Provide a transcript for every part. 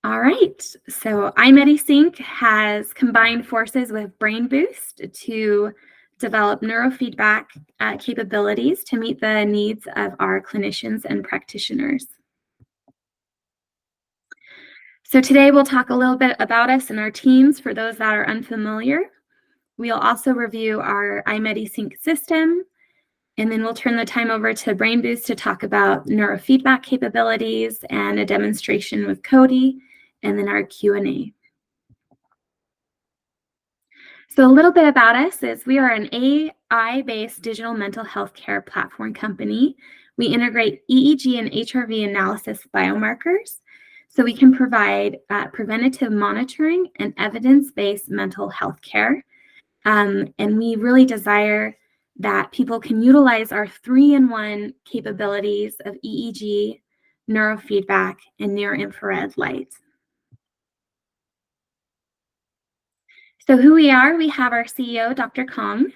All right, so iMediSync has combined forces with BrainBoost to develop neurofeedback capabilities to meet the needs of our clinicians and practitioners. So today we'll talk a little bit about us and our teams for those that are unfamiliar. We'll also review our iMediSync system, and then we'll turn the time over to BrainBoost to talk about neurofeedback capabilities and a demonstration with Cody, and then our Q&A. So a little bit about us is we are an AI-based digital mental health care platform company. We integrate EEG and HRV analysis biomarkers so we can provide preventative monitoring and evidence-based mental health care. And we really desire that people can utilize our 3-in-1 capabilities of EEG, neurofeedback, and near-infrared light. So who we are, we have our CEO, Dr. Kong.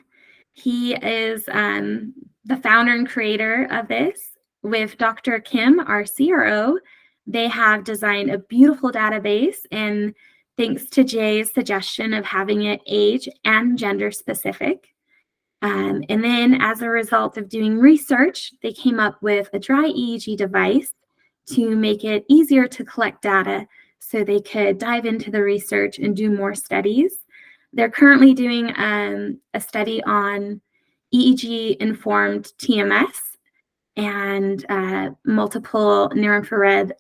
He is the founder and creator of this. With Dr. Kim, our CRO, they have designed a beautiful database, and thanks to Jay's suggestion of having it age and gender specific. And then as a result of doing research, they came up with a dry EEG device to make it easier to collect data so they could dive into the research and do more studies. They're currently doing a study on EEG-informed TMS and multiple near-infrared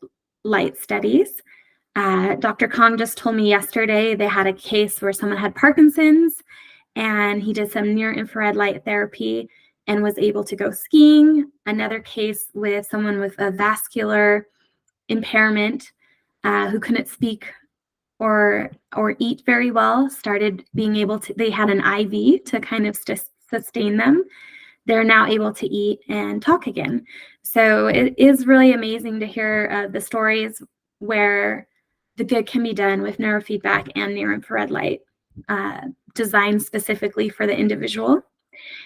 light studies. Dr. Kong just told me yesterday they had a case where someone had Parkinson's, and he did some near-infrared light therapy and was able to go skiing. Another case with someone with a vascular impairment who couldn't speak or eat very well, started being able to, they had an IV to kind of sustain them. They're now able to eat and talk again. So it is really amazing to hear the stories where the good can be done with neurofeedback and near-infrared light designed specifically for the individual.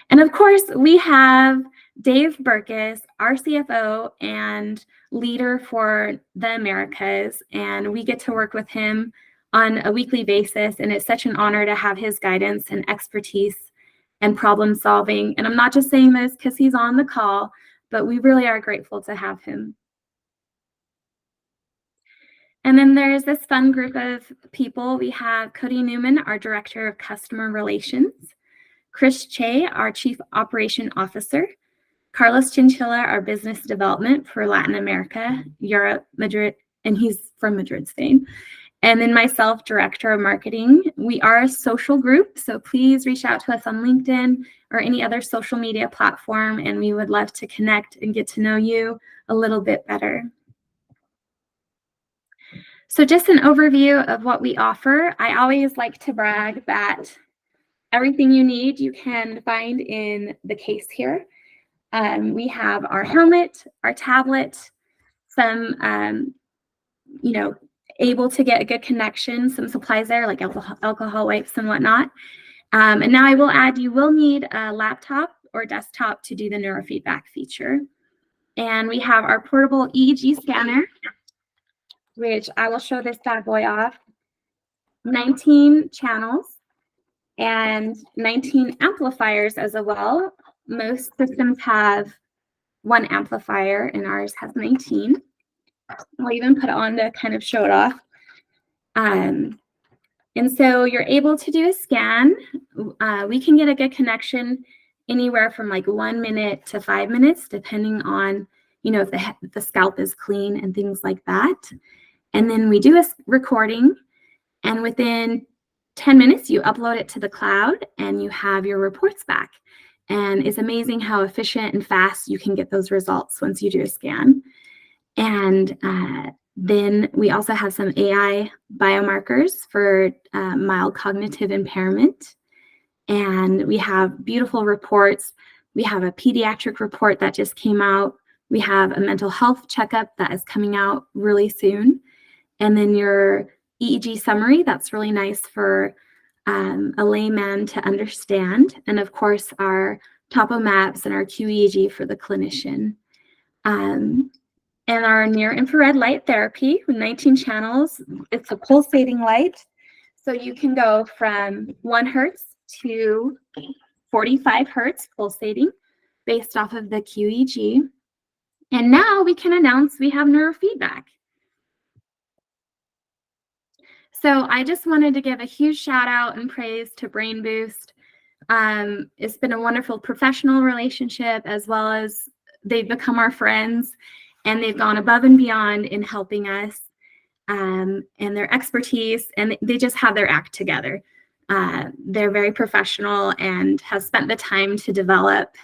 And of course, we have Dave Burkus, our CFO and leader for the Americas, and we get to work with him on a weekly basis, and it's such an honor to have his guidance and expertise and problem solving. And I'm not just saying this because he's on the call, but we really are grateful to have him. And then there's this fun group of people. We have Cody Newman, our Director of Customer Relations, Chris Che, our Chief Operation Officer, Carlos Chinchilla, our Business Development for Latin America, Europe, Madrid, and he's from Madrid, Spain. And then myself, Director of Marketing. We are a social group, so please reach out to us on LinkedIn or any other social media platform, and we would love to connect and get to know you a little bit better. So just an overview of what we offer. I always like to brag that everything you need you can find in the case here. We have our helmet, our tablet, some, able to get a good connection, some supplies there like alcohol wipes and whatnot. And now I will add, you will need a laptop or desktop to do the neurofeedback feature. And we have our portable EEG scanner, which I will show this bad boy off. 19 channels and 19 amplifiers as well. Most systems have one amplifier, and ours has 19. I'll even put it on to kind of show it off. And so you're able to do a scan. We can get a good connection anywhere from like 1 minute to 5 minutes, depending on, if the scalp is clean and things like that. And then we do a recording, and within 10 minutes, you upload it to the cloud and you have your reports back. And it's amazing how efficient and fast you can get those results once you do a scan. And then we also have some AI biomarkers for mild cognitive impairment. And we have beautiful reports. We have a pediatric report that just came out. We have a mental health checkup that is coming out really soon. And then your EEG summary, that's really nice for a layman to understand. And of course, our topo maps and our QEEG for the clinician. And And our near-infrared light therapy with 19 channels, it's a pulsating light. So you can go from 1 hertz to 45 hertz pulsating based off of the QEEG. And now we can announce we have neurofeedback. So I just wanted to give a huge shout out and praise to BrainBoost. It's been a wonderful professional relationship, as well as they've become our friends, and they've gone above and beyond in helping us, and their expertise, and they just have their act together. They're very professional and have spent the time to develop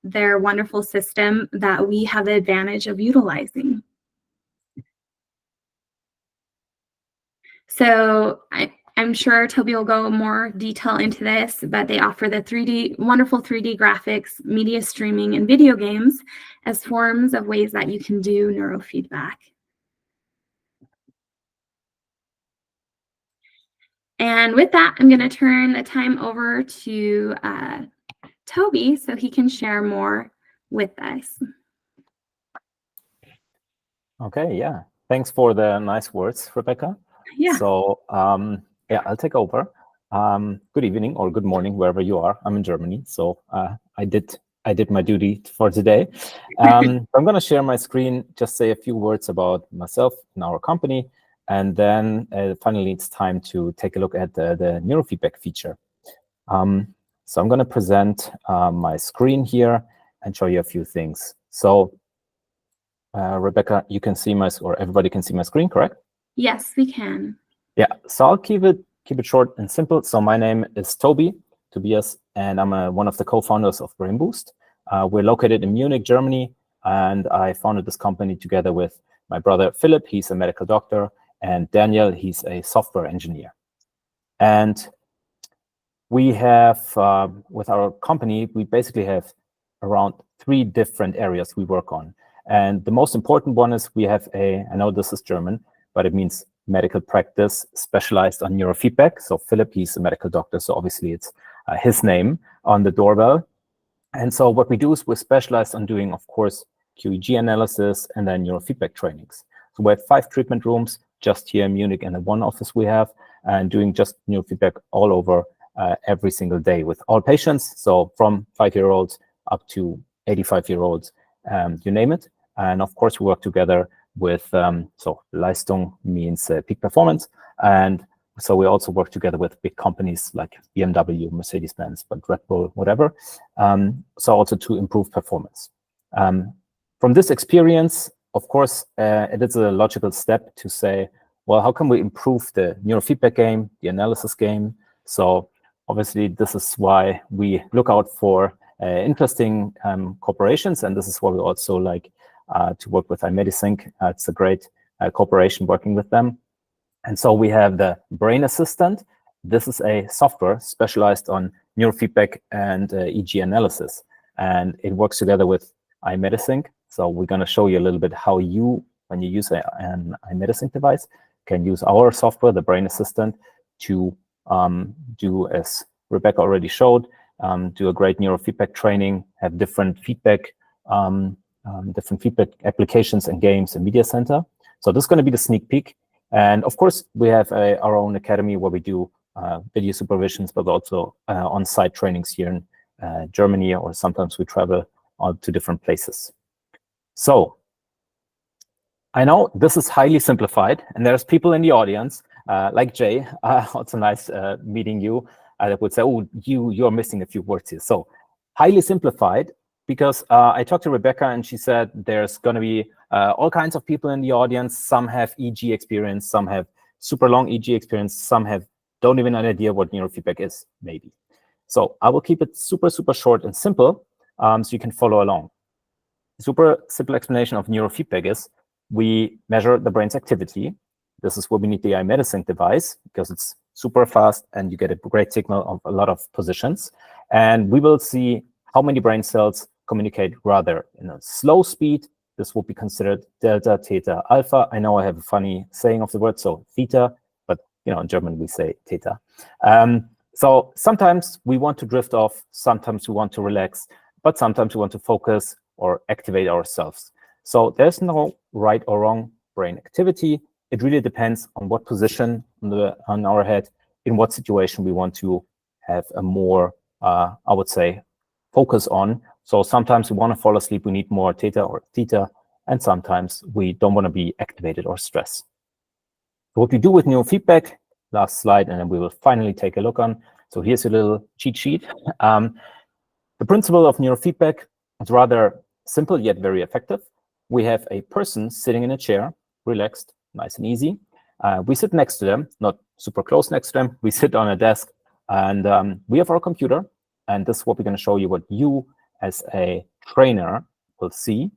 their wonderful system that we have the advantage of utilizing. So I'm sure Toby will go more detail into this, but they offer the wonderful 3D graphics, media streaming, and video games as forms of ways that you can do neurofeedback. And with that, I'm going to turn the time over to Toby so he can share more with us. Okay, yeah. Thanks for the nice words, Rebecca. Yeah. So, yeah, I'll take over. Good evening or good morning, wherever you are. I'm in Germany, so I did my duty for today. I'm going to share my screen, just say a few words about myself and our company, and then finally it's time to take a look at the neurofeedback feature. So I'm going to present my screen here and show you a few things. So Rebecca, you can see or everybody can see my screen, correct? Yes, we can. Yeah, so I'll keep it short and simple. So my name is Tobias, and I'm one of the co-founders of BrainBoost. We're located in Munich, Germany, and I founded this company together with my brother Philip. He's a medical doctor, and Daniel, he's a software engineer. And we have, with our company, we basically have around 3 different areas we work on. And the most important one is we have I know this is German, but it means medical practice specialized on neurofeedback. So Philip, he's a medical doctor, so obviously it's his name on the doorbell. And so what we do is we're specialized on doing, of course, QEEG analysis and then neurofeedback trainings. So we have 5 treatment rooms just here in Munich, and the 1 office we have, and doing just neurofeedback all over every single day with all patients. So from 5-year-olds up to 85-year-olds, you name it. And of course, we work together with, so Leistung means peak performance. And so we also work together with big companies like BMW, Mercedes-Benz, but Red Bull, whatever. So also to improve performance. From this experience, of course, it is a logical step to say, well, how can we improve the neurofeedback game, the analysis game? So obviously, this is why we look out for interesting corporations, and this is why we also like to work with iMediSync. It's a great cooperation working with them. And so we have the BrainAssistant. This is a software specialized on neurofeedback and EEG analysis, and it works together with iMediSync. So we're going to show you a little bit how you, when you use an iMediSync device, can use our software, the BrainAssistant, to do, as Rebecca already showed, do a great neurofeedback training, have different feedback applications and games in Media Center. So this is going to be the sneak peek. And of course, we have our own academy where we do video supervisions, but also on-site trainings here in Germany, or sometimes we travel to different places. So I know this is highly simplified, and there's people in the audience, like Jay, also nice meeting you, that would say, oh, you're missing a few words here. So highly simplified, because I talked to Rebecca and she said there's going to be all kinds of people in the audience. Some have EEG experience, some have super long EEG experience, some don't even have an idea what neurofeedback is, maybe. So I will keep it super, super short and simple so you can follow along. Super simple explanation of neurofeedback is we measure the brain's activity. This is where we need the iMediSync device because it's super fast and you get a great signal of a lot of positions. And we will see how many brain cells communicate rather in a slow speed. This will be considered delta, theta, alpha. I know I have a funny saying of the word, so theta, but in German we say theta. So sometimes we want to drift off, sometimes we want to relax, but sometimes we want to focus or activate ourselves. So there's no right or wrong brain activity. It really depends on what position on our head, in what situation we want to have a more, I would say, focus on. So sometimes we want to fall asleep, we need more theta or theta, and sometimes we don't want to be activated or stressed. So what we do with neurofeedback, last slide, and then we will finally take a look on. So here's a little cheat sheet. The principle of neurofeedback is rather simple yet very effective. We have a person sitting in a chair, relaxed, nice and easy. We sit next to them, not super close next to them. We sit on a desk, and we have our computer. And this is what we're going to show you, what you as a trainer will see.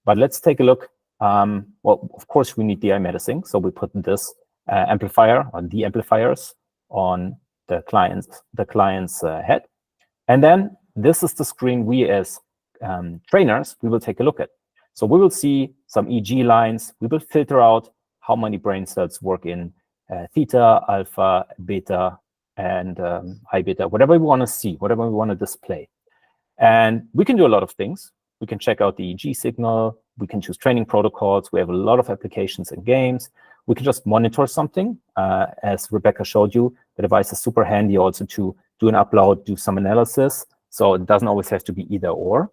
But let's take a look. Well, of course, we need the iMediSync. So we put this amplifier or the amplifiers on the client's head. And then this is the screen we as trainers, we will take a look at. So we will see some EEG lines. We will filter out how many brain cells work in theta, alpha, beta, and high beta, whatever we want to see, whatever we want to display. And we can do a lot of things. We can check out the EEG signal. We can choose training protocols. We have a lot of applications and games. We can just monitor something. As Rebecca showed you, the device is super handy also to do an upload, do some analysis. So it doesn't always have to be either or.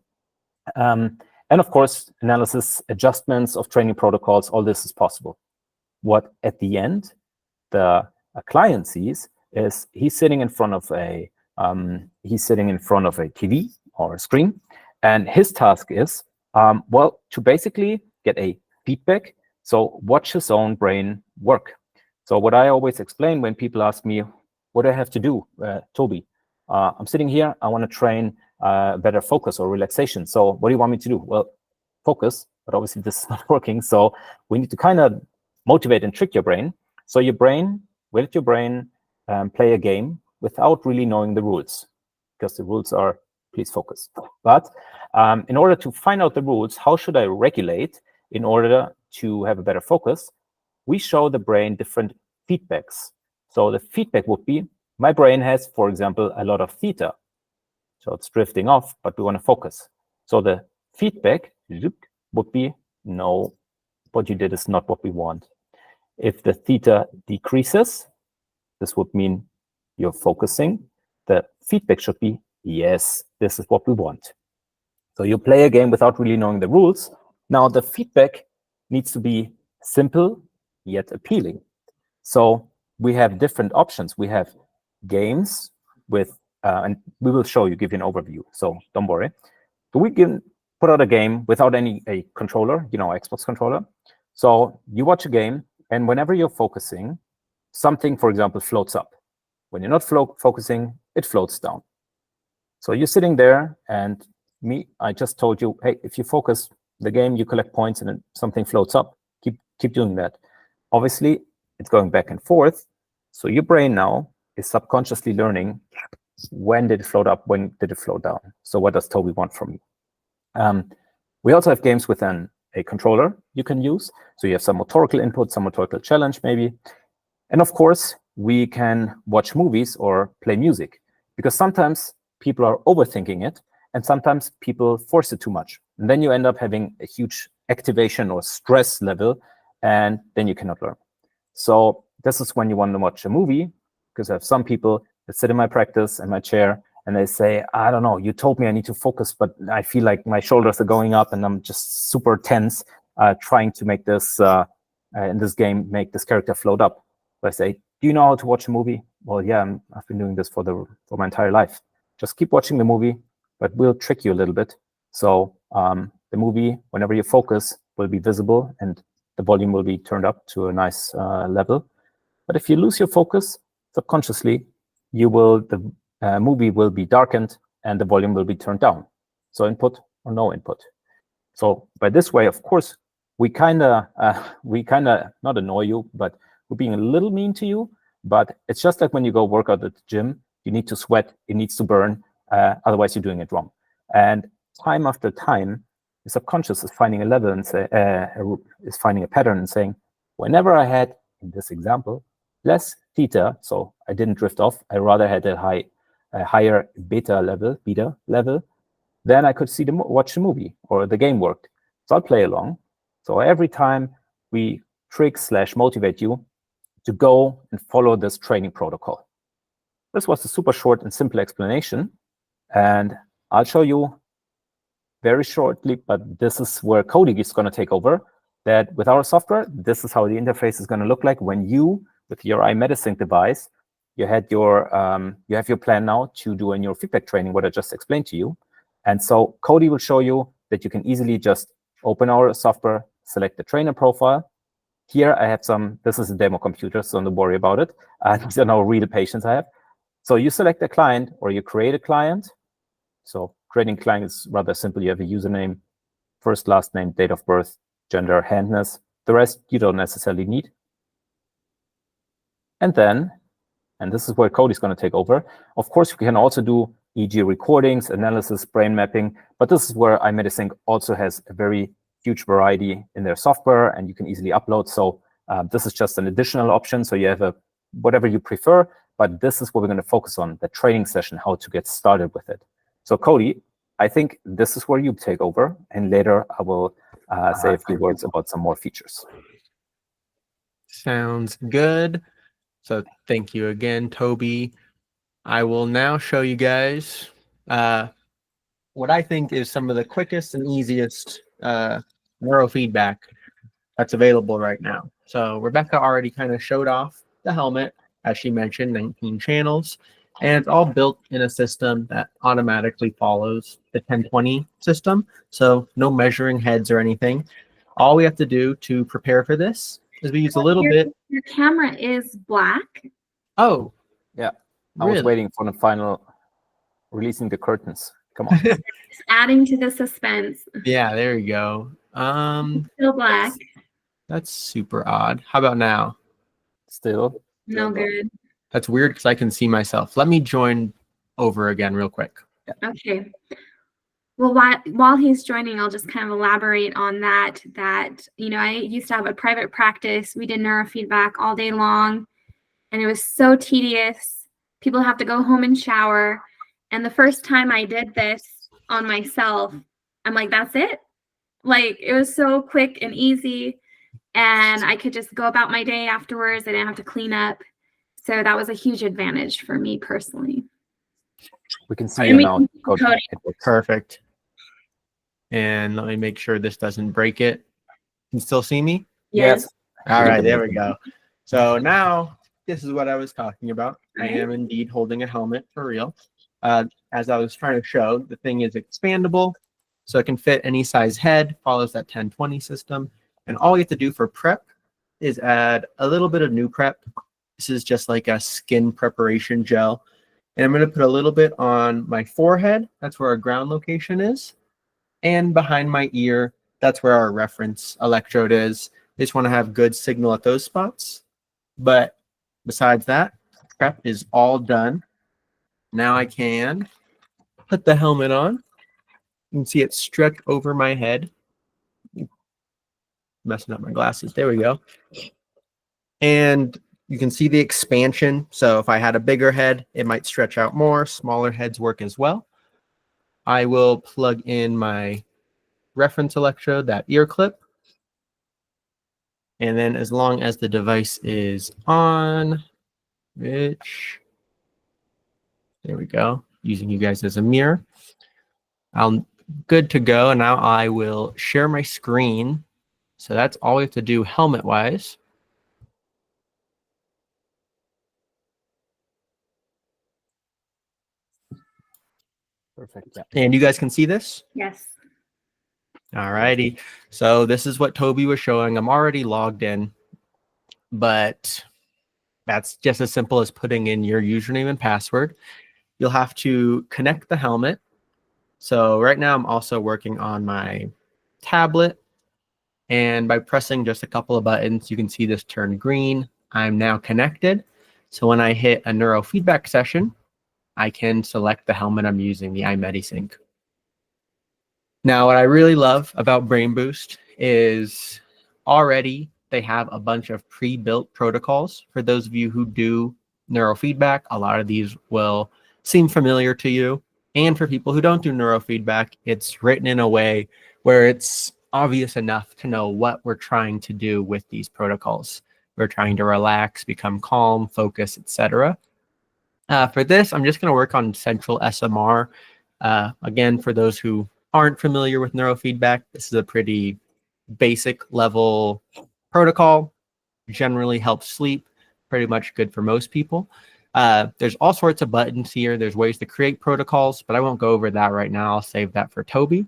And of course, analysis, adjustments of training protocols, all this is possible. What at the end, the client sees is he's sitting in front of a TV or a screen, and his task is well, to basically get a feedback. So watch his own brain work. So what I always explain when people ask me, what do I have to do, Toby? I'm sitting here, I want to train better focus or relaxation. So what do you want me to do? Well, focus, but obviously this is not working. So we need to kind of motivate and trick your brain. So your brain, let your brain play a game without really knowing the rules, because the rules are, please focus. But in order to find out the rules, how should I regulate in order to have a better focus? We show the brain different feedbacks. So the feedback would be, my brain has, for example, a lot of theta. So it's drifting off, but we want to focus. So the feedback would be, no, what you did is not what we want. If the theta decreases, this would mean you're focusing. The feedback should be, yes, this is what we want. So you play a game without really knowing the rules. Now the feedback needs to be simple yet appealing. So we have different options. We have games with, and we will show you, give you an overview, so don't worry. So we can put out a game without a controller, Xbox controller. So you watch a game, and whenever you're focusing, something, for example, floats up. When you're not focusing, it floats down. So you're sitting there, and I just told you, hey, if you focus the game, you collect points, and then something floats up. Keep doing that. Obviously, it's going back and forth. So your brain now is subconsciously learning, when did it float up, when did it float down? So what does Toby want from me? We also have games with a controller you can use. So you have some motorical input, some motorical challenge maybe. And of course, we can watch movies or play music, because sometimes people are overthinking it, and sometimes people force it too much. And then you end up having a huge activation or stress level, and then you cannot learn. So this is when you want to watch a movie, because I have some people that sit in my practice in my chair, and they say, I don't know, you told me I need to focus, but I feel like my shoulders are going up and I'm just super tense trying to make this, in this game, make this character float up. So I say, do you know how to watch a movie? Well, yeah, I've been doing this for my entire life. Just keep watching the movie, but we'll trick you a little bit. So the movie, whenever you focus, will be visible and the volume will be turned up to a nice level. But if you lose your focus, subconsciously, the movie will be darkened and the volume will be turned down. So input or no input. So by this way, of course, we kind of not annoy you, but we're being a little mean to you. But it's just like when you go work out at the gym, you need to sweat, it needs to burn, otherwise you're doing it wrong. And time after time, the subconscious is finding a level and is finding a pattern and saying, whenever I had, in this example, less theta, so I didn't drift off, I rather had a higher beta level, then I could watch the movie or the game worked. So I'll play along. So every time we trick/motivate you to go and follow this training protocol. This was a super short and simple explanation. And I'll show you very shortly, but this is where Cody is going to take over, that with our software, this is how the interface is going to look like when you, with your iMediSync device, you have your plan now to do a neurofeedback training, what I just explained to you. And so Cody will show you that you can easily just open our software, select the trainer profile. Here I have this is a demo computer, so don't worry about it. These are now real patients I have. So you select a client or you create a client. So creating a client is rather simple. You have a username, first, last name, date of birth, gender, handness. The rest you don't necessarily need. And then, and this is where Cody's going to take over. Of course, you can also do EEG recordings, analysis, brain mapping, but this is where iMediSync also has a very huge variety in their software, and you can easily upload. So this is just an additional option. So you have whatever you prefer, but this is what we're going to focus on, the training session, how to get started with it. So Cody, I think this is where you take over, and later I will say a few words about some more features. Sounds good. So thank you again, Toby. I will now show you guys what I think is some of the quickest and easiest neurofeedback that's available right now. So Rebecca already kind of showed off the helmet, as she mentioned, 19 channels, and it's all built in a system that automatically follows the 1020 system. So no measuring heads or anything. All we have to do to prepare for this is we use a little bit. Your camera is black. Oh, yeah. Really? I was waiting for the final releasing the curtains. Come on. Just adding to the suspense. Yeah, there you go. Still black. That's super odd. How about now? Still No good. That's weird because I can see myself. Let me join over again real quick. Yeah. Okay. Well, while he's joining, I'll just kind of elaborate on that, I used to have a private practice. We did neurofeedback all day long, and it was so tedious. People have to go home and shower. And the first time I did this on myself, I'm like, that's it. Like, it was so quick and easy, and I could just go about my day afterwards. I didn't have to clean up. So that was a huge advantage for me personally. We can see you now. Perfect. And let me make sure this doesn't break it. Can you still see me? Yes. All right, there we go. So now this is what I was talking about. I am indeed holding a helmet for real. As I was trying to show, the thing is expandable, so it can fit any size head, follows that 1020 system. And all you have to do for prep is add a little bit of new prep. This is just like a skin preparation gel. And I'm going to put a little bit on my forehead. That's where our ground location is. And behind my ear, that's where our reference electrode is. I just want to have good signal at those spots. But besides that, prep is all done. Now I can put the helmet on. You can see it stretch over my head. Messing up my glasses. There we go. And you can see the expansion. So if I had a bigger head, it might stretch out more. Smaller heads work as well. I will plug in my reference electrode, that ear clip. And then as long as the device is on, which, there we go, using you guys as a mirror, I'm good to go. And now I will share my screen. So that's all we have to do helmet-wise. Perfect. Yeah. And you guys can see this? Yes. All righty. So this is what Toby was showing. I'm already logged in, but that's just as simple as putting in your username and password. You'll have to connect the helmet. So right now I'm also working on my tablet, and by pressing just a couple of buttons, you can see this turn green. I'm now connected. So when I hit a neurofeedback session, I can select the helmet I'm using, the iMediSync. Now, what I really love about BrainBoost is already they have a bunch of pre-built protocols. For those of you who do neurofeedback, a lot of these will seem familiar to you. And for people who don't do neurofeedback, it's written in a way where it's obvious enough to know what we're trying to do with these protocols. We're trying to relax, become calm, focus, etc. For this, I'm just going to work on central SMR. Again, for those who aren't familiar with neurofeedback, this is a pretty basic level protocol. Generally helps sleep, pretty much good for most people. There's all sorts of buttons here. There's ways to create protocols, but I won't go over that right now. I'll save that for Toby.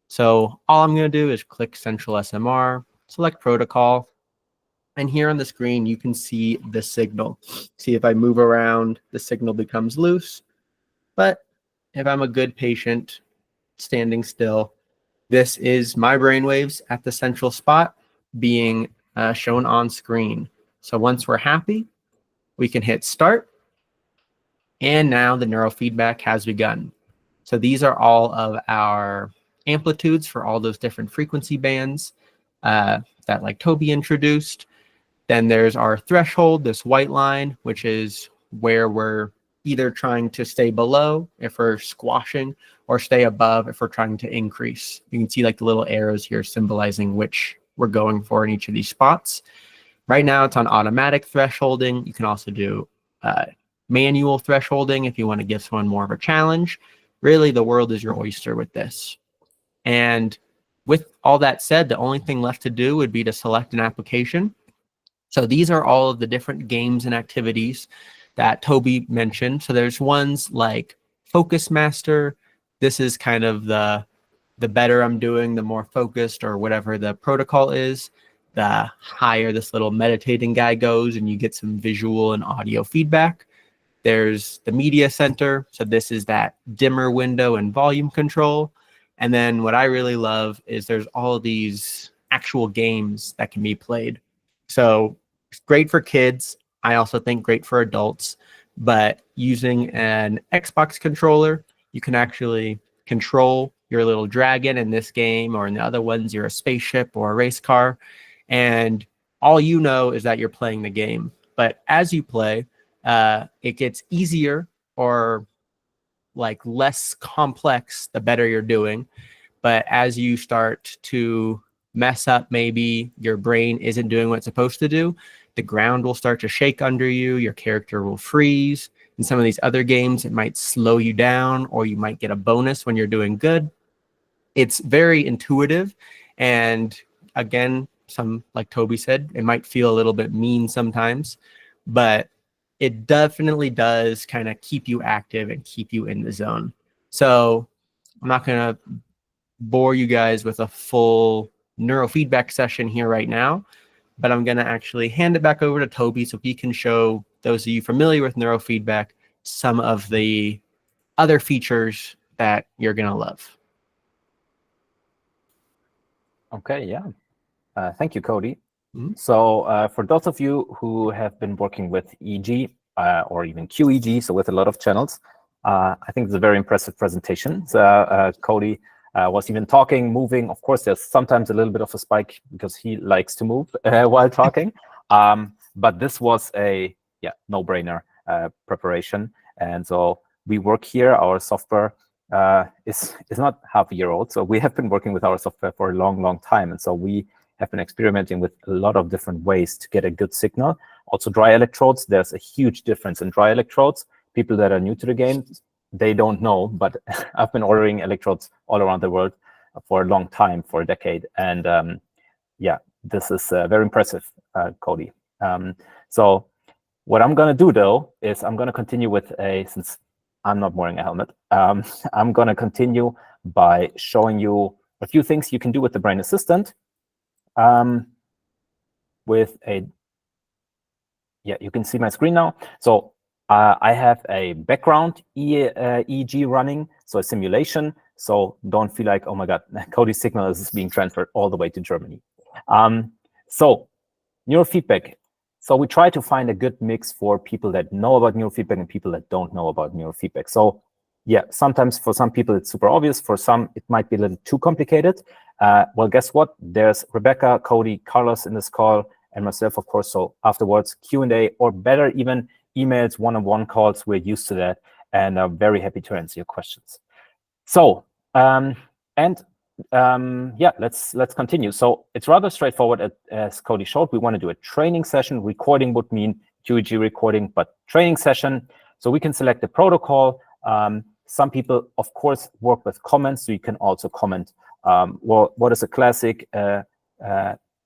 So all I'm going to do is click Central SMR, select Protocol, and here on the screen, you can see the signal. See, if I move around, the signal becomes loose. But if I'm a good patient, standing still, this is my brainwaves at the central spot being shown on screen. So once we're happy, we can hit Start. And now the neurofeedback has begun. So these are all of our amplitudes for all those different frequency bands that like Toby introduced. Then there's our threshold, this white line, which is where we're either trying to stay below if we're squashing or stay above if we're trying to increase. You can see like the little arrows here symbolizing which we're going for in each of these spots. Right now it's on automatic thresholding. You can also do manual thresholding if you want to give someone more of a challenge. Really, the world is your oyster with this. And with all that said, the only thing left to do would be to select an application. So these are all of the different games and activities that Toby mentioned. So there's ones like Focus Master. This is kind of the better I'm doing, the more focused or whatever the protocol is, the higher this little meditating guy goes and you get some visual and audio feedback. There's the Media Center. So this is that dimmer window and volume control. And then what I really love is there's all of these actual games that can be played. So it's great for kids. I also think great for adults. But using an Xbox controller, you can actually control your little dragon in this game, or in the other ones, you're a spaceship or a race car. And all you know is that you're playing the game. But as you play, it gets easier or like less complex the better you're doing. But as you start to mess up, maybe your brain isn't doing what it's supposed to do, the ground will start to shake under you, your character will freeze. In some of these other games, it might slow you down, or you might get a bonus when you're doing good. It's very intuitive. And again, some, like Toby said, it might feel a little bit mean sometimes, but it definitely does kind of keep you active and keep you in the zone. So I'm not going to bore you guys with a full neurofeedback session here right now, but I'm going to actually hand it back over to Toby so he can show those of you familiar with neurofeedback some of the other features that you're going to love. Okay, yeah. Thank you, Cody. Mm-hmm. So for those of you who have been working with EEG or even QEEG, so with a lot of channels, I think it's a very impressive presentation. So, Cody was even talking, moving. Of course, there's sometimes a little bit of a spike because he likes to move while talking. But this was a no-brainer preparation. And so we work here. Our software is not half a year old. So we have been working with our software for a long, long time. And so we have been experimenting with a lot of different ways to get a good signal. Also, dry electrodes, there's a huge difference in dry electrodes. People that are new to the game, they don't know, but I've been ordering electrodes all around the world for a long time, for a decade. And yeah, this is very impressive, Cody. So what I'm going to do, though, is I'm going to continue with since I'm not wearing a helmet, I'm going to continue by showing you a few things you can do with the BrainAssistant. You can see my screen now. So I have a background EEG running, so a simulation. So don't feel like, oh my God, Cody's signal is being transferred all the way to Germany. So neurofeedback. So we try to find a good mix for people that know about neurofeedback and people that don't know about neurofeedback. So yeah, sometimes for some people it's super obvious. For some, it might be a little too complicated. Well, guess what? There's Rebecca, Cody, Carlos in this call, and myself, of course. So afterwards, Q&A, or better even emails, one-on-one calls. We're used to that, and I'm very happy to answer your questions. So, and yeah, let's continue. So it's rather straightforward as Cody showed. We want to do a training session. Recording would mean QEG recording, but training session. So we can select the protocol. Some people, of course, work with comments. So you can also comment, well, what is a classic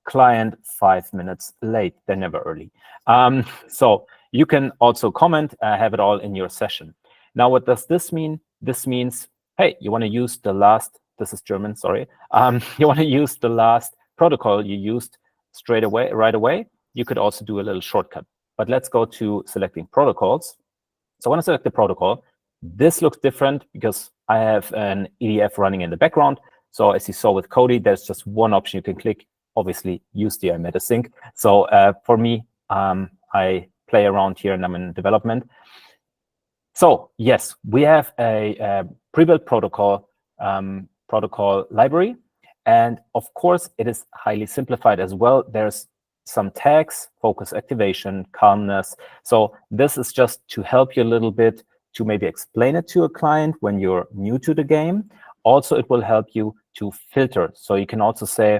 client 5 minutes late? They're never early. So you can also comment, have it all in your session. Now, what does this mean? This means, hey, you want to use the last, this is German, sorry. You want to use the last protocol you used right away. You could also do a little shortcut. But let's go to selecting protocols. So I want to select the protocol. This looks different because I have an EDF running in the background. So as you saw with Cody, there's just one option you can click. Obviously, use the iMediSync. So for me, I play around here and I'm in development. So yes, we have a pre-built protocol library. And of course, it is highly simplified as well. There's some tags, focus activation, calmness. So this is just to help you a little bit to maybe explain it to a client when you're new to the game. Also, it will help you to filter. So you can also say,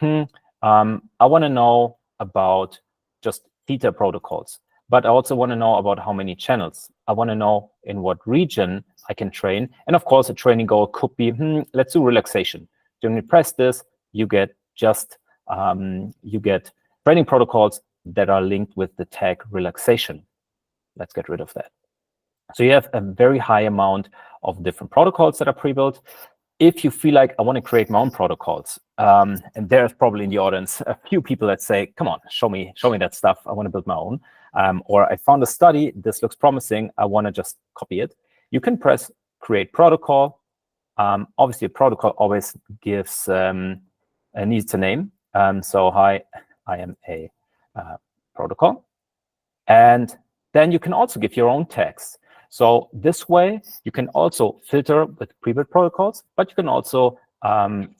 I want to know about just theta protocols, but I also want to know about how many channels. I want to know in what region I can train. And of course, a training goal could be, let's do relaxation. When you press this, you get just, training protocols that are linked with the tag relaxation. Let's get rid of that. So you have a very high amount of different protocols that are pre-built. If you feel like I want to create my own protocols, and there's probably in the audience a few people that say, come on, show me that stuff. I want to build my own. Or I found a study, this looks promising. I want to just copy it. You can press create protocol. Obviously, a protocol always gives needs a name. So hi, I am a protocol. And then you can also give your own tags. So this way, you can also filter with pre-built protocols, but you can also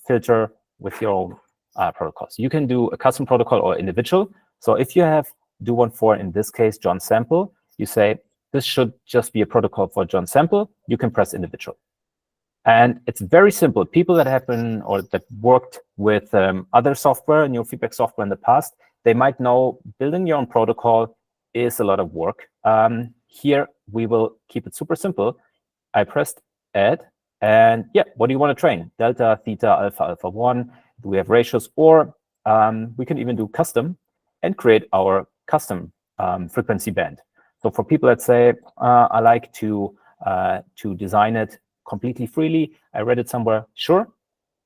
filter with your own protocols. You can do a custom protocol or individual. So if you do one for, in this case, John Sample, you say, this should just be a protocol for John Sample. You can press individual. And it's very simple. People that have been or that worked with other software, neurofeedback software in the past, they might know building your own protocol is a lot of work. Here, we will keep it super simple. I pressed add, and yeah, what do you want to train? Delta, theta, alpha, alpha 1. Do we have ratios? Or we can even do custom and create our custom frequency band. So for people that say, I like to design it completely freely, I read it somewhere, sure.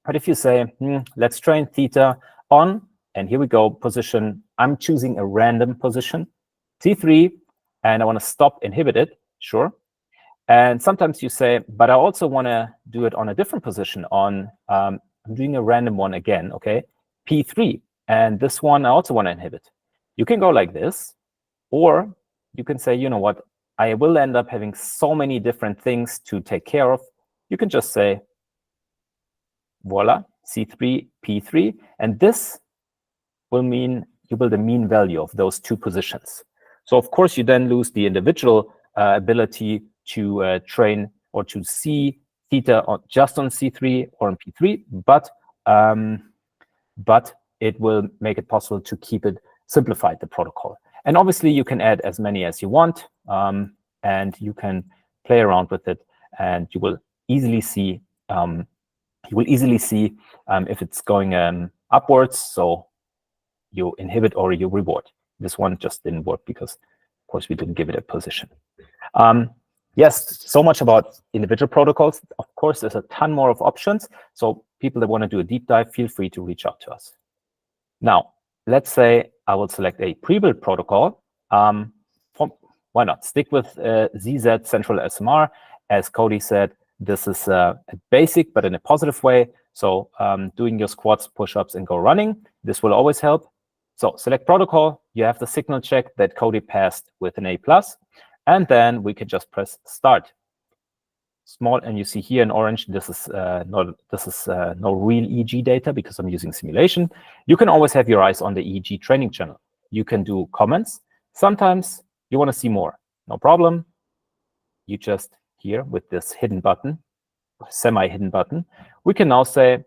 But if you say, let's train theta on, and here we go, position, I'm choosing a random position, T3, and I want to stop inhibit it, sure. And sometimes you say, but I also want to do it on a different position on, I'm doing a random one again, okay, P3. And this one I also want to inhibit. You can go like this, or you can say, you know what, I will end up having so many different things to take care of. You can just say, voila, C3, P3. And this will mean you build a mean value of those two positions. So of course, you then lose the individual ability to train or to see theta just on C3 or on P3, but it will make it possible to keep it simplified, the protocol. And obviously, you can add as many as you want, and you can play around with it, and you will easily see if it's going upwards. So you inhibit or you reward. This one just didn't work because, of course, we didn't give it a position. Yes, so much about individual protocols. Of course, there's a ton more of options. So people that want to do a deep dive, feel free to reach out to us. Now, let's say I will select a pre-built protocol. Why not? Stick with ZZ Central SMR. As Cody said, this is a basic, but in a positive way. So doing your squats, push-ups, and go running. This will always help. So select protocol. You have the signal check that Cody passed with an A+. And then we can just press start. Small, and you see here in orange, this is no real EEG data because I'm using simulation. You can always have your eyes on the EEG training channel. You can do comments. Sometimes you want to see more. No problem. You just here with this hidden button, semi-hidden button, we can now say,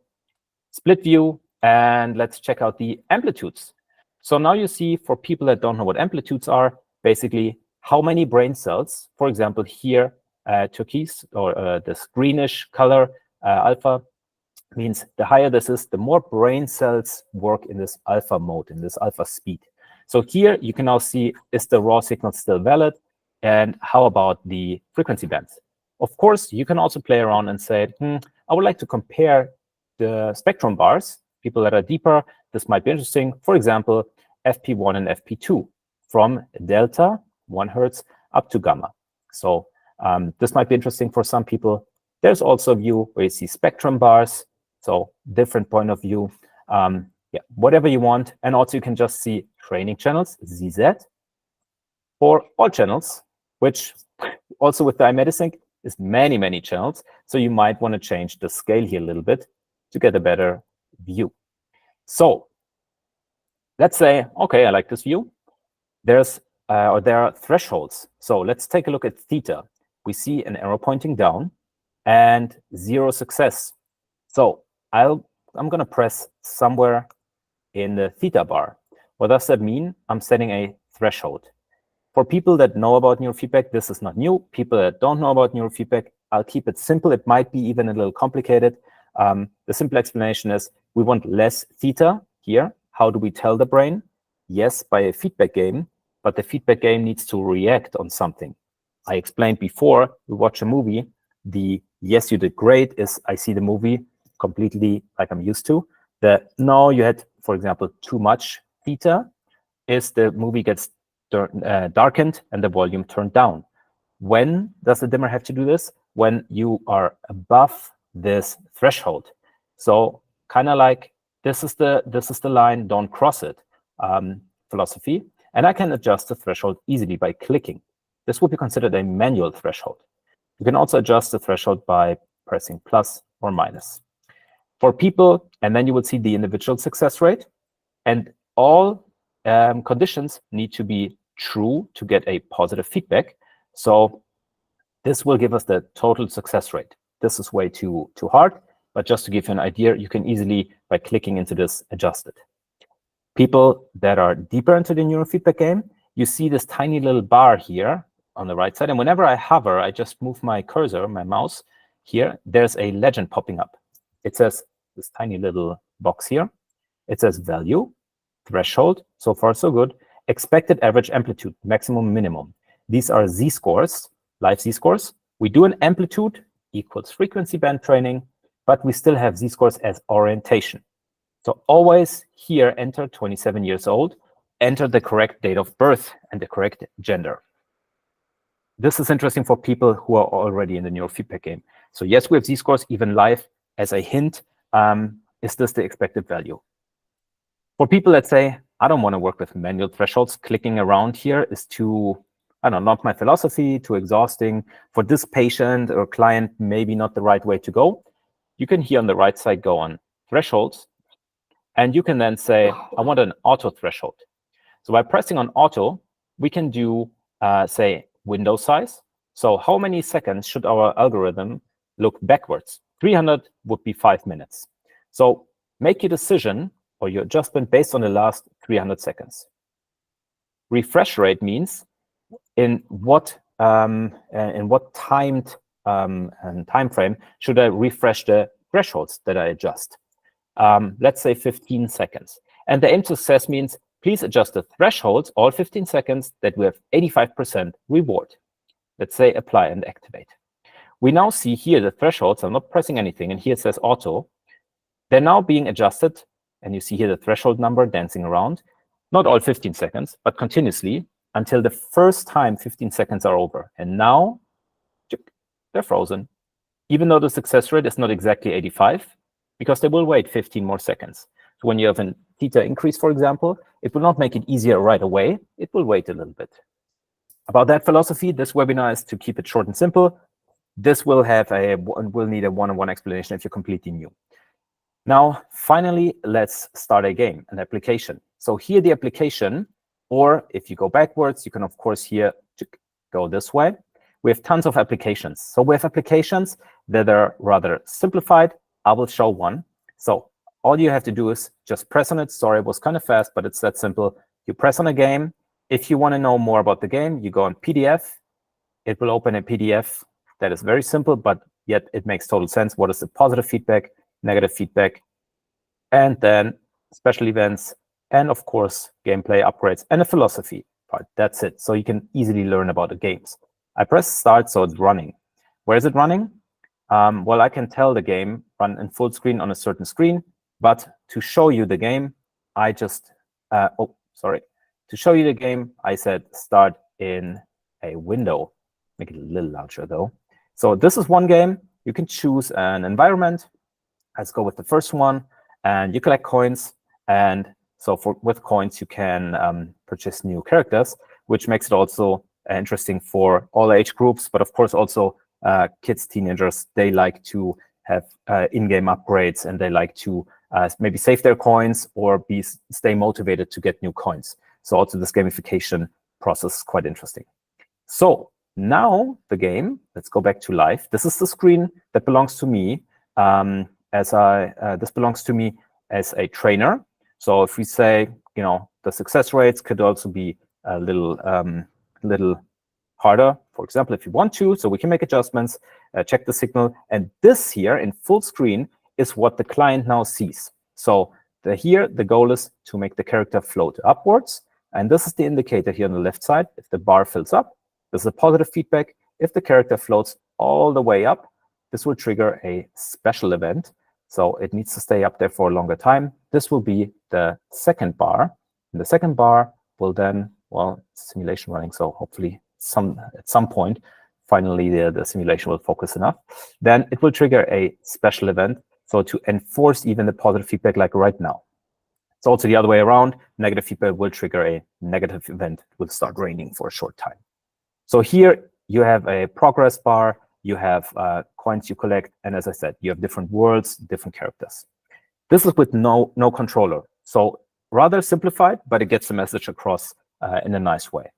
split view, and let's check out the amplitudes. So now you see, for people that don't know what amplitudes are, basically how many brain cells, for example, here, turquoise, or this greenish color, alpha, means the higher this is, the more brain cells work in this alpha mode, in this alpha speed. So here you can now see, is the raw signal still valid? And how about the frequency bands? Of course, you can also play around and say, I would like to compare the spectrum bars. People that are deeper, this might be interesting. For example, FP1 and FP2 from delta, 1 Hertz, up to gamma. So this might be interesting for some people. There's also a view where you see spectrum bars. So different point of view, yeah, whatever you want. And also you can just see training channels, ZZ, for all channels, which also with the iMediSync is many, many channels. So you might want to change the scale here a little bit to get a better view. So let's say, okay, I like this view. There are thresholds. So let's take a look at theta. We see an arrow pointing down and 0 success. So I'm going to press somewhere in the theta bar. What does that mean? I'm setting a threshold. For people that know about neurofeedback, this is not new. People that don't know about neurofeedback, I'll keep it simple. It might be even a little complicated. The simple explanation is we want less theta here. How do we tell the brain? Yes, by a feedback game, but the feedback game needs to react on something. I explained before, we watch a movie, the yes, you did great is I see the movie completely like I'm used to. The no, you had, for example, too much theta is the movie gets darkened and the volume turned down. When does the dimmer have to do this? When you are above this threshold. So kind of like this is the line, don't cross it philosophy. And I can adjust the threshold easily by clicking. This would be considered a manual threshold. You can also adjust the threshold by pressing plus or minus. For people, and then you will see the individual success rate, and all conditions need to be true to get a positive feedback. So this will give us the total success rate. This is way too hard, but just to give you an idea, you can easily, by clicking into this, adjust it. People that are deeper into the neurofeedback game, you see this tiny little bar here on the right side. And whenever I hover, I just move my cursor, my mouse here, there's a legend popping up. It says this tiny little box here. It says value, threshold, so far so good, expected average amplitude, maximum, minimum. These are z-scores, live z-scores. We do an amplitude equals frequency band training, but we still have z-scores as orientation. So always here, enter 27 years old, enter the correct date of birth and the correct gender. This is interesting for people who are already in the neurofeedback game. So yes, we have z-scores even live. As a hint, is this the expected value? For people that say, I don't want to work with manual thresholds, clicking around here is too, I don't know, not my philosophy, too exhausting. For this patient or client, maybe not the right way to go. You can here on the right side go on thresholds, and you can then say, I want an auto threshold. So by pressing on auto, we can do, say, window size. So how many seconds should our algorithm look backwards? 300 would be 5 minutes. So make your decision or your adjustment based on the last 300 seconds. Refresh rate means in what timed time frame should I refresh the thresholds that I adjust. Let's say 15 seconds. And the aim to success means please adjust the thresholds all 15 seconds that we have 85% reward. Let's say apply and activate. We now see here the thresholds. I'm not pressing anything, and here it says auto. They're now being adjusted, and you see here the threshold number dancing around, not all 15 seconds, but continuously until the first time 15 seconds are over. And now they're frozen, even though the success rate is not exactly 85, because they will wait 15 more seconds. So when you have a theta increase, for example, it will not make it easier right away. It will wait a little bit. About that philosophy, this webinar is to keep it short and simple. This will need a one-on-one explanation if you're completely new. Now, finally, let's start a game, an application. So here the application, or if you go backwards, you can, of course, here go this way. We have tons of applications. So we have applications that are rather simplified. I will show one. So all you have to do is just press on it. Sorry, it was kind of fast, but it's that simple. You press on a game. If you want to know more about the game, you go on PDF. It will open a PDF that is very simple, but yet it makes total sense. What is the positive feedback, negative feedback, and then special events, and of course, gameplay upgrades and a philosophy part. That's it. So you can easily learn about the games. I press start, so it's running. Where is it running? Well, I can tell the game run in full screen on a certain screen, but to show you the game, I just, to show you the game, I said start in a window. Make it a little larger though. So this is one game. You can choose an environment. Let's go with the first one, and you collect coins. And so with coins, you can purchase new characters, which makes it also interesting for all age groups, but of course also kids, teenagers. They like to have in-game upgrades, and they like to maybe save their coins or stay motivated to get new coins. So also this gamification process is quite interesting. So now the game, let's go back to life. This is the screen that belongs to me this belongs to me as a trainer. So if we say, the success rates could also be a little harder, for example, if you want to, so we can make adjustments, check the signal. And this here in full screen is what the client now sees. So here, the goal is to make the character float upwards. And this is the indicator here on the left side. If the bar fills up, this is a positive feedback. If the character floats all the way up, this will trigger a special event. So it needs to stay up there for a longer time. This will be the second bar. And the second bar will then, well, simulation running. So hopefully at some point, finally, the simulation will focus enough. Then it will trigger a special event. So to enforce even the positive feedback like right now. It's also the other way around. Negative feedback will trigger a negative event. It will start raining for a short time. So here you have a progress bar. You have coins you collect. And as I said, you have different worlds, different characters. This is with no controller. So rather simplified, but it gets the message across in a nice way.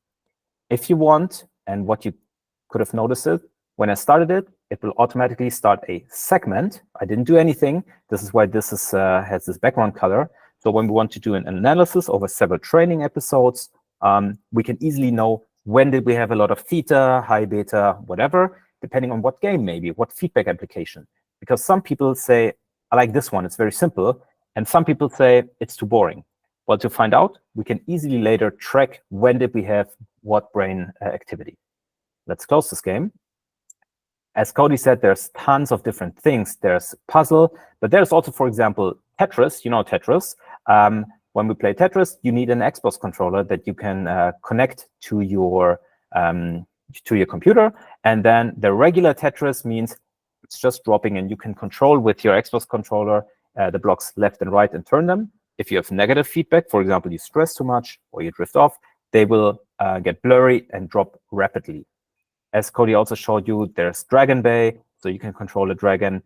If you want, and what you could have noticed it, when I started it, it will automatically start a segment. I didn't do anything. This is why this has this background color. So when we want to do an analysis over several training episodes, we can easily know when did we have a lot of theta, high beta, whatever, depending on what game maybe, what feedback application. Because some people say, I like this one, it's very simple. And some people say, it's too boring. Well, to find out, we can easily later track when did we have what brain activity. Let's close this game. As Cody said, there's tons of different things. There's puzzle, but there's also, for example, Tetris. You know Tetris. When we play Tetris, you need an Xbox controller that you can connect to your computer. And then the regular Tetris means it's just dropping, and you can control with your Xbox controller the blocks left and right and turn them. If you have negative feedback, for example, you stress too much or you drift off, they will get blurry and drop rapidly. As Cody also showed you, there's Dragon Bay, so you can control a dragon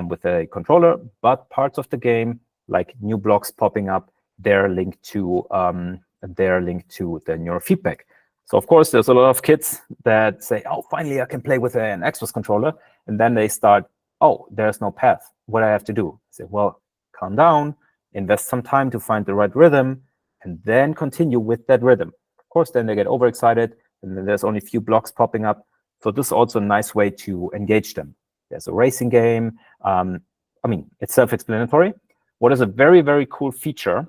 with a controller, but parts of the game, like new blocks popping up, they're linked to the neurofeedback. So of course, there's a lot of kids that say, oh, finally I can play with an Xbox controller, and then they start, oh, there's no path. What do I have to do? I say, well, calm down, invest some time to find the right rhythm, and then continue with that rhythm. Of course, then they get overexcited, and then there's only a few blocks popping up. So this is also a nice way to engage them. There's a racing game. It's self-explanatory. What is a very, very cool feature?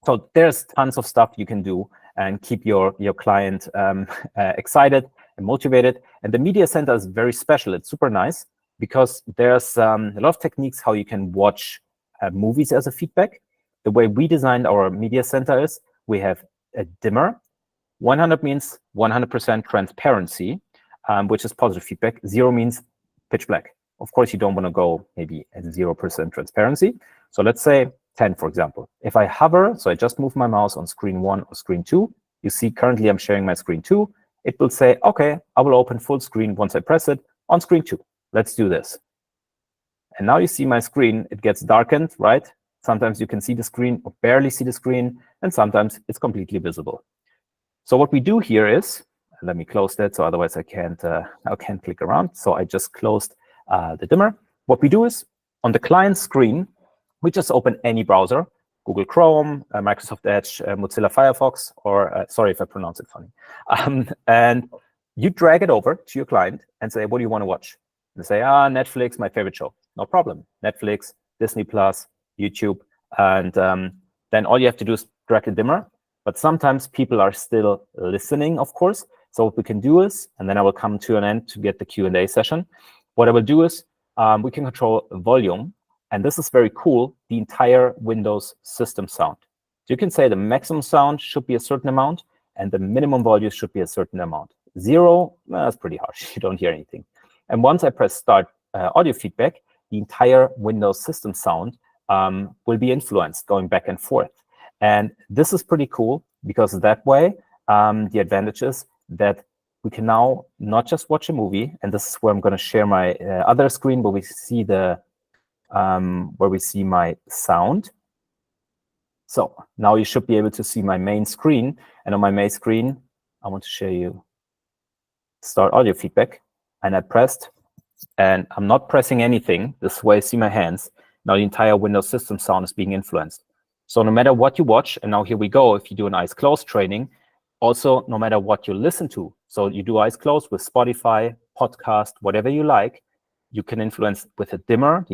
So there's tons of stuff you can do and keep your client excited and motivated. And the media center is very special. It's super nice because there's a lot of techniques how you can watch movies as a feedback. The way we designed our media center is we have a dimmer. 100 means 100% transparency, which is positive feedback. 0 means pitch black. Of course, you don't want to go maybe at 0% transparency. So let's say 10, for example. If I hover, so I just move my mouse on screen 1 or screen 2, you see currently I'm sharing my screen 2. It will say, okay, I will open full screen once I press it on screen 2. Let's do this. And now you see my screen, it gets darkened, right? Sometimes you can see the screen or barely see the screen, and sometimes it's completely visible. So what we do here is, let me close that, so otherwise I can't click around. So I just closed the dimmer. What we do is, on the client screen, we just open any browser, Google Chrome, Microsoft Edge, Mozilla Firefox, or sorry if I pronounce it funny. And you drag it over to your client and say, what do you want to watch? And say, Netflix, my favorite show. No problem. Netflix, Disney Plus, YouTube. And then all you have to do is drag a dimmer. But sometimes people are still listening, of course. So what we can do is, and then I will come to an end to get the Q&A session. What I will do is we can control volume. And this is very cool, the entire Windows system sound. So you can say the maximum sound should be a certain amount, and the minimum volume should be a certain amount. 0, that's pretty harsh. You don't hear anything. And once I press Start Audio Feedback, the entire Windows system sound will be influenced, going back and forth. And this is pretty cool, because that way, the advantage is that we can now not just watch a movie, and this is where I'm going to share my other screen, where we see the my sound. So now you should be able to see my main screen. And on my main screen, I want to show you Start Audio Feedback. And I pressed, and I'm not pressing anything. This way I see my hands. Now the entire Windows system sound is being influenced. So no matter what you watch, and now here we go, if you do an eyes closed training, also no matter what you listen to. So you do eyes closed with Spotify, podcast, whatever you like, you can influence with a dimmer,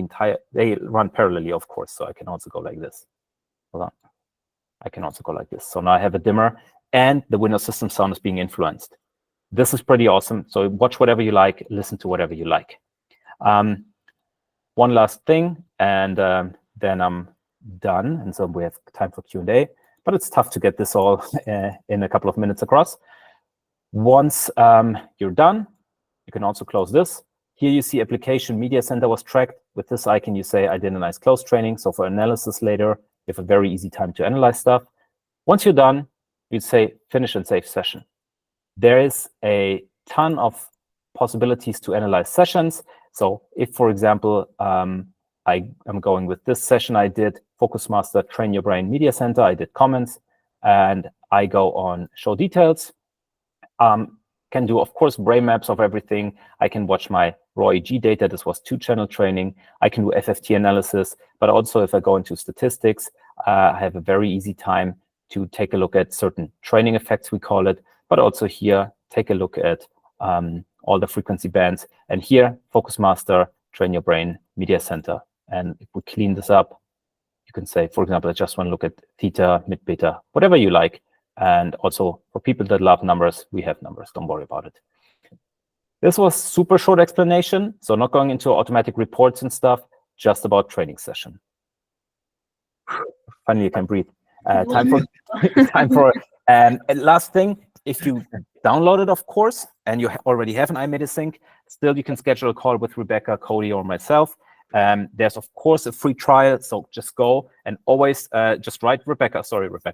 they run parallelly, of course. So I can also go like this. Hold on. I can also go like this. So now I have a dimmer, and the Windows system sound is being influenced. This is pretty awesome. So watch whatever you like, listen to whatever you like. One last thing, and then I'm done. And so we have time for Q&A, but it's tough to get this all in a couple of minutes across. Once you're done, you can also close this. Here you see application media center was tracked. With this icon, you say, I did a nice close training. So for analysis later, you have a very easy time to analyze stuff. Once you're done, you say finish and save session. There is a ton of possibilities to analyze sessions. So if, for example, I am going with this session I did, Focus Master, Train Your Brain Media Center, I did comments, and I go on show details. Can do, of course, brain maps of everything. I can watch my raw EG data. This was 2-channel training. I can do FFT analysis, but also if I go into statistics, I have a very easy time to take a look at certain training effects, we call it, but also here, take a look at all the frequency bands. And here, Focus Master, Train Your Brain, Media Center. And if we clean this up, you can say, for example, I just want to look at theta, mid, beta, whatever you like. And also for people that love numbers, we have numbers. Don't worry about it. This was super short explanation. So not going into automatic reports and stuff, just about training session. Finally, you can breathe. Time for and last thing, if you download it, of course, and you already have an iMediSync, still you can schedule a call with Rebecca, Cody, or myself. There's, of course, a free trial, so just go and always just write Rebecca,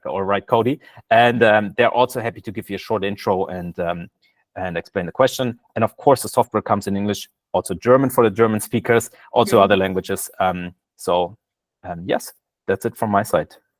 or write Cody, and they're also happy to give you a short intro and explain the question. And of course, the software comes in English, also German for the German speakers, also other languages. Yes, that's it from my side.